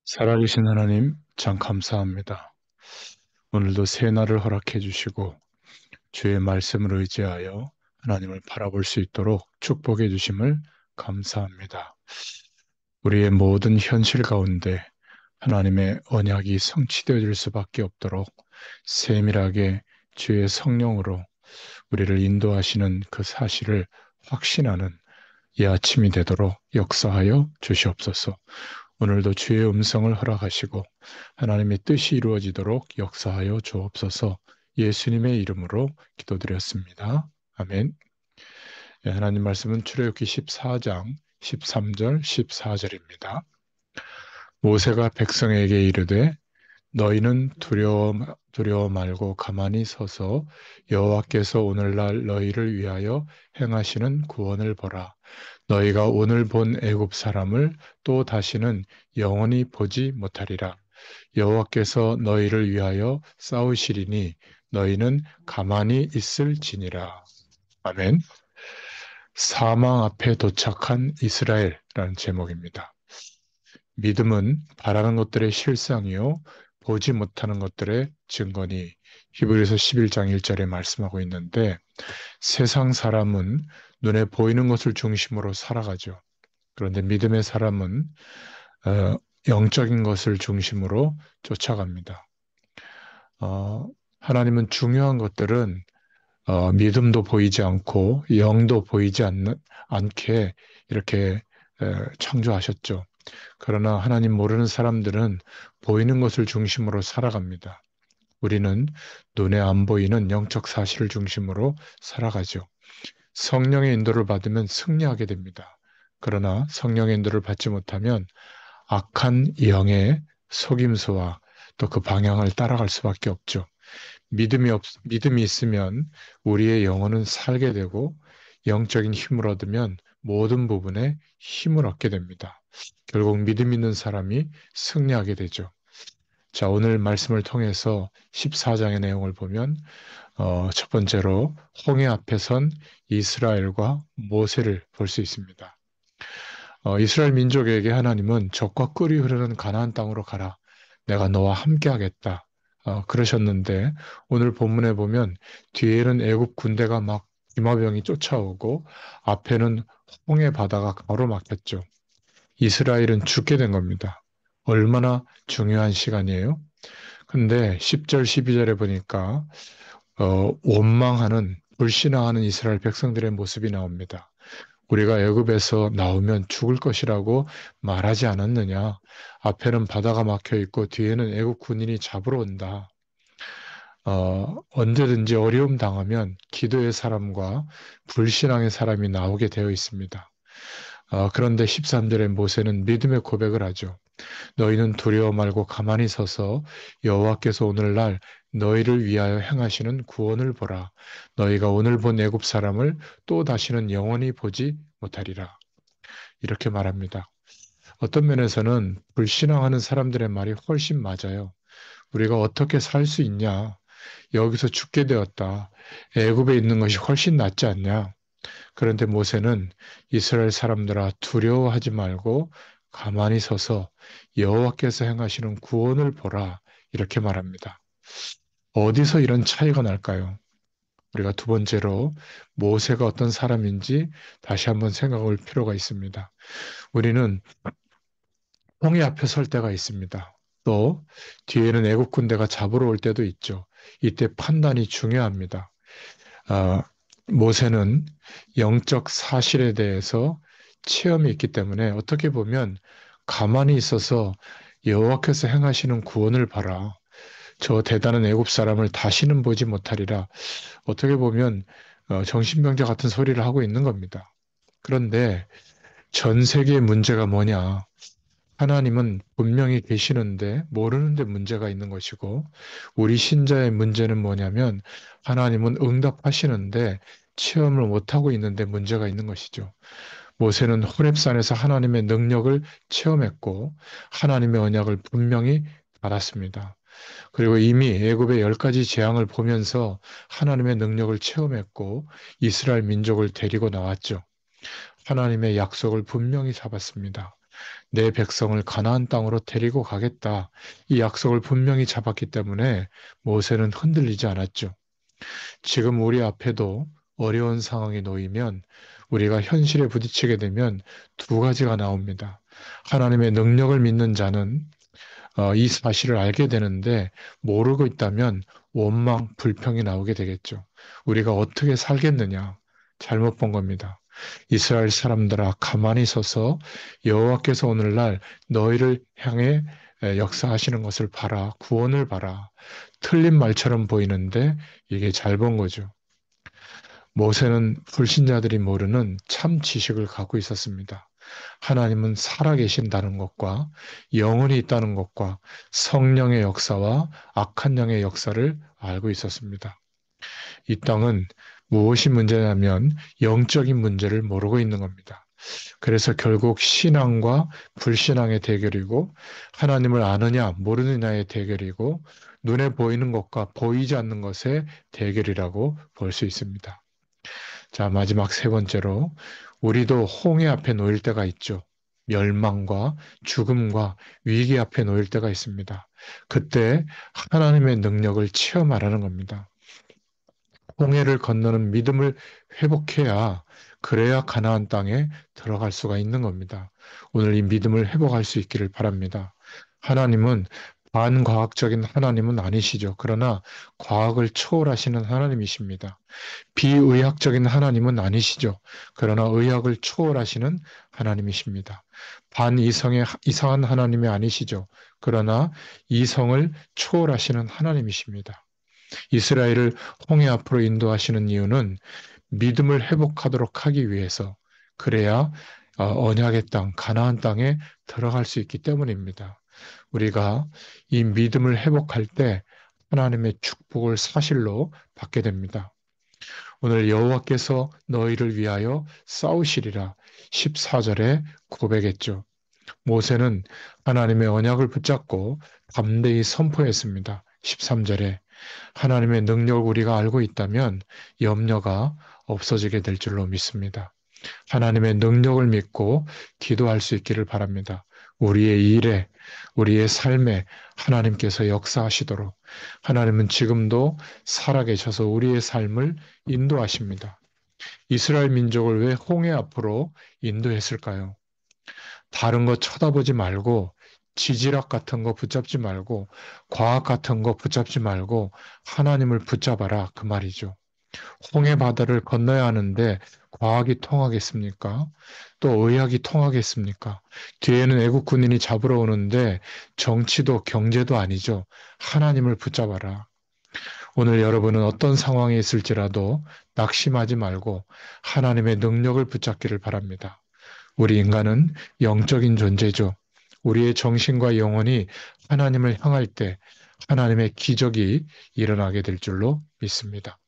살아계신 하나님, 참 감사합니다. 오늘도 새 날을 허락해 주시고 주의 말씀을 의지하여 하나님을 바라볼 수 있도록 축복해 주심을 감사합니다. 우리의 모든 현실 가운데 하나님의 언약이 성취되어질 수밖에 없도록 세밀하게 주의 성령으로 우리를 인도하시는 그 사실을 확신하는 이 아침이 되도록 역사하여 주시옵소서. 오늘도 주의 음성을 허락하시고 하나님의 뜻이 이루어지도록 역사하여 주옵소서. 예수님의 이름으로 기도드렸습니다. 아멘. 예, 하나님 말씀은 출애굽기 14장 13절 14절입니다. 모세가 백성에게 이르되 너희는 두려워 말고 가만히 서서 여호와께서 오늘날 너희를 위하여 행하시는 구원을 보라. 너희가 오늘 본 애굽 사람을 또 다시는 영원히 보지 못하리라. 여호와께서 너희를 위하여 싸우시리니 너희는 가만히 있을지니라. 아멘. 사망 앞에 도착한 이스라엘이라는 제목입니다. 믿음은 바라는 것들의 실상이요 보지 못하는 것들의 증거니 히브리서 11장 1절에 말씀하고 있는데 세상 사람은 눈에 보이는 것을 중심으로 살아가죠. 그런데 믿음의 사람은 어, 영적인 것을 중심으로 쫓아갑니다. 어, 하나님은 중요한 것들은 믿음도 보이지 않고 영도 보이지 않게 이렇게 창조하셨죠. 그러나 하나님 모르는 사람들은 보이는 것을 중심으로 살아갑니다. 우리는 눈에 안 보이는 영적 사실을 중심으로 살아가죠. 성령의 인도를 받으면 승리하게 됩니다. 그러나 성령의 인도를 받지 못하면 악한 영의 속임수와 또 그 방향을 따라갈 수밖에 없죠. 믿음이 있으면 우리의 영혼은 살게 되고 영적인 힘을 얻으면 모든 부분에 힘을 얻게 됩니다. 결국 믿음 있는 사람이 승리하게 되죠. 자, 오늘 말씀을 통해서 14장의 내용을 보면 첫 번째로 홍해 앞에 선 이스라엘과 모세를 볼 수 있습니다. 이스라엘 민족에게 하나님은 적과 꿀이 흐르는 가나안 땅으로 가라. 내가 너와 함께 하겠다. 그러셨는데 오늘 본문에 보면 뒤에는 애굽 군대가 막 기마병이 쫓아오고 앞에는 홍해 바다가 가로막혔죠. 이스라엘은 죽게 된 겁니다. 얼마나 중요한 시간이에요? 근데 10절, 12절에 보니까 원망하는 불신앙하는 이스라엘 백성들의 모습이 나옵니다. 우리가 애굽에서 나오면 죽을 것이라고 말하지 않았느냐? 앞에는 바다가 막혀 있고 뒤에는 애굽 군인이 잡으러 온다. 언제든지 어려움 당하면 기도의 사람과 불신앙의 사람이 나오게 되어 있습니다. 그런데 13절에 모세는 믿음의 고백을 하죠. 너희는 두려워 말고 가만히 서서 여호와께서 오늘날 너희를 위하여 행하시는 구원을 보라. 너희가 오늘 본 애굽 사람을 또 다시는 영원히 보지 못하리라. 이렇게 말합니다. 어떤 면에서는 불신앙하는 사람들의 말이 훨씬 맞아요. 우리가 어떻게 살 수 있냐? 여기서 죽게 되었다. 애굽에 있는 것이 훨씬 낫지 않냐? 그런데 모세는 이스라엘 사람들아 두려워하지 말고 가만히 서서 여호와께서 행하시는 구원을 보라 이렇게 말합니다. 어디서 이런 차이가 날까요? 우리가 두 번째로 모세가 어떤 사람인지 다시 한번 생각해 볼 필요가 있습니다. 우리는 홍해 앞에 설 때가 있습니다. 또 뒤에는 애국 군대가 잡으러 올 때도 있죠. 이때 판단이 중요합니다. 아, 모세는 영적 사실에 대해서 체험이 있기 때문에 어떻게 보면 가만히 있어서 여호와께서 행하시는 구원을 봐라. 저 대단한 애굽 사람을 다시는 보지 못하리라. 어떻게 보면 정신병자 같은 소리를 하고 있는 겁니다. 그런데 전 세계의 문제가 뭐냐? 하나님은 분명히 계시는데 모르는데 문제가 있는 것이고 우리 신자의 문제는 뭐냐면 하나님은 응답하시는데 체험을 못하고 있는데 문제가 있는 것이죠. 모세는 호렙산에서 하나님의 능력을 체험했고 하나님의 언약을 분명히 받았습니다. 그리고 이미 애굽의 10가지 재앙을 보면서 하나님의 능력을 체험했고 이스라엘 민족을 데리고 나왔죠. 하나님의 약속을 분명히 잡았습니다. 내 백성을 가나안 땅으로 데리고 가겠다. 이 약속을 분명히 잡았기 때문에 모세는 흔들리지 않았죠. 지금 우리 앞에도 어려운 상황에 놓이면 우리가 현실에 부딪히게 되면 두 가지가 나옵니다. 하나님의 능력을 믿는 자는 이 사실을 알게 되는데 모르고 있다면 원망, 불평이 나오게 되겠죠. 우리가 어떻게 살겠느냐? 잘못 본 겁니다. 이스라엘 사람들아 가만히 서서 여호와께서 오늘날 너희를 향해 역사하시는 것을 봐라. 구원을 봐라. 틀린 말처럼 보이는데 이게 잘 본 거죠. 모세는 불신자들이 모르는 참 지식을 갖고 있었습니다. 하나님은 살아계신다는 것과 영원히 있다는 것과 성령의 역사와 악한 영의 역사를 알고 있었습니다. 이 땅은 무엇이 문제냐면 영적인 문제를 모르고 있는 겁니다. 그래서 결국 신앙과 불신앙의 대결이고 하나님을 아느냐 모르느냐의 대결이고 눈에 보이는 것과 보이지 않는 것의 대결이라고 볼 수 있습니다. 자, 마지막 세 번째로 우리도 홍해 앞에 놓일 때가 있죠. 멸망과 죽음과 위기 앞에 놓일 때가 있습니다. 그때 하나님의 능력을 체험하라는 겁니다. 홍해를 건너는 믿음을 회복해야 그래야 가나안 땅에 들어갈 수가 있는 겁니다. 오늘 이 믿음을 회복할 수 있기를 바랍니다. 하나님은 반과학적인 하나님은 아니시죠. 그러나 과학을 초월하시는 하나님이십니다. 비의학적인 하나님은 아니시죠. 그러나 의학을 초월하시는 하나님이십니다. 반이성의 이상한 하나님이 아니시죠. 그러나 이성을 초월하시는 하나님이십니다. 이스라엘을 홍해 앞으로 인도하시는 이유는 믿음을 회복하도록 하기 위해서 그래야 언약의 땅, 가나안 땅에 들어갈 수 있기 때문입니다. 우리가 이 믿음을 회복할 때 하나님의 축복을 사실로 받게 됩니다. 오늘 여호와께서 너희를 위하여 싸우시리라 14절에 고백했죠. 모세는 하나님의 언약을 붙잡고 담대히 선포했습니다. 13절에 하나님의 능력을 우리가 알고 있다면 염려가 없어지게 될 줄로 믿습니다. 하나님의 능력을 믿고 기도할 수 있기를 바랍니다. 우리의 일에, 우리의 삶에 하나님께서 역사하시도록 하나님은 지금도 살아계셔서 우리의 삶을 인도하십니다. 이스라엘 민족을 왜 홍해 앞으로 인도했을까요? 다른 거 쳐다보지 말고 지질학 같은 거 붙잡지 말고 과학 같은 거 붙잡지 말고 하나님을 붙잡아라 그 말이죠. 홍해 바다를 건너야 하는데 과학이 통하겠습니까? 또 의학이 통하겠습니까? 뒤에는 애국 군인이 잡으러 오는데 정치도 경제도 아니죠. 하나님을 붙잡아라. 오늘 여러분은 어떤 상황에 있을지라도 낙심하지 말고 하나님의 능력을 붙잡기를 바랍니다. 우리 인간은 영적인 존재죠. 우리의 정신과 영혼이 하나님을 향할 때 하나님의 기적이 일어나게 될 줄로 믿습니다.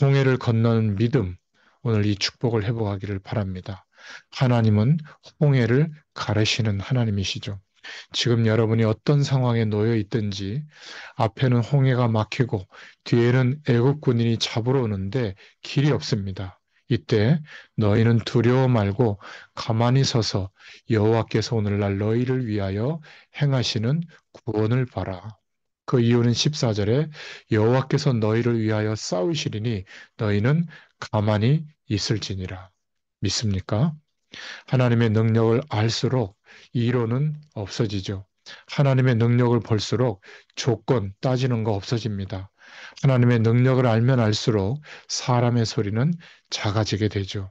홍해를 건너는 믿음, 오늘 이 축복을 회복하기를 바랍니다. 하나님은 홍해를 가르시는 하나님이시죠. 지금 여러분이 어떤 상황에 놓여 있든지 앞에는 홍해가 막히고 뒤에는 애국 군인이 잡으러 오는데 길이 없습니다. 이때 너희는 두려워 말고 가만히 서서 여호와께서 오늘날 너희를 위하여 행하시는 구원을 봐라. 그 이유는 14절에 여호와께서 너희를 위하여 싸우시리니 너희는 가만히 있을지니라. 믿습니까? 하나님의 능력을 알수록 이론은 없어지죠. 하나님의 능력을 볼수록 조건 따지는 거 없어집니다. 하나님의 능력을 알면 알수록 사람의 소리는 작아지게 되죠.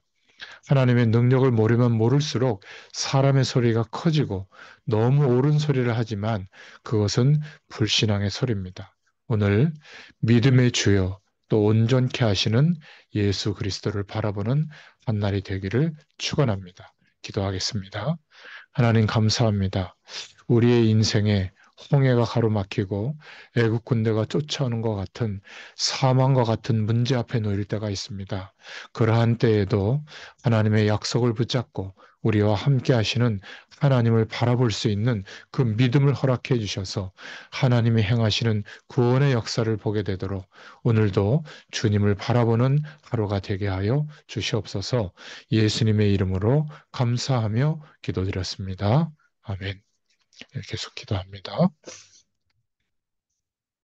하나님의 능력을 모르면 모를수록 사람의 소리가 커지고 너무 옳은 소리를 하지만 그것은 불신앙의 소리입니다. 오늘 믿음의 주여 또 온전케 하시는 예수 그리스도를 바라보는 한 날이 되기를 축원합니다. 기도하겠습니다. 하나님 감사합니다. 우리의 인생에 홍해가 가로막히고 애국 군대가 쫓아오는 것 같은 사망과 같은 문제 앞에 놓일 때가 있습니다. 그러한 때에도 하나님의 약속을 붙잡고 우리와 함께 하시는 하나님을 바라볼 수 있는 그 믿음을 허락해 주셔서 하나님이 행하시는 구원의 역사를 보게 되도록 오늘도 주님을 바라보는 하루가 되게 하여 주시옵소서. 예수님의 이름으로 감사하며 기도드렸습니다. 아멘. 계속 기도합니다.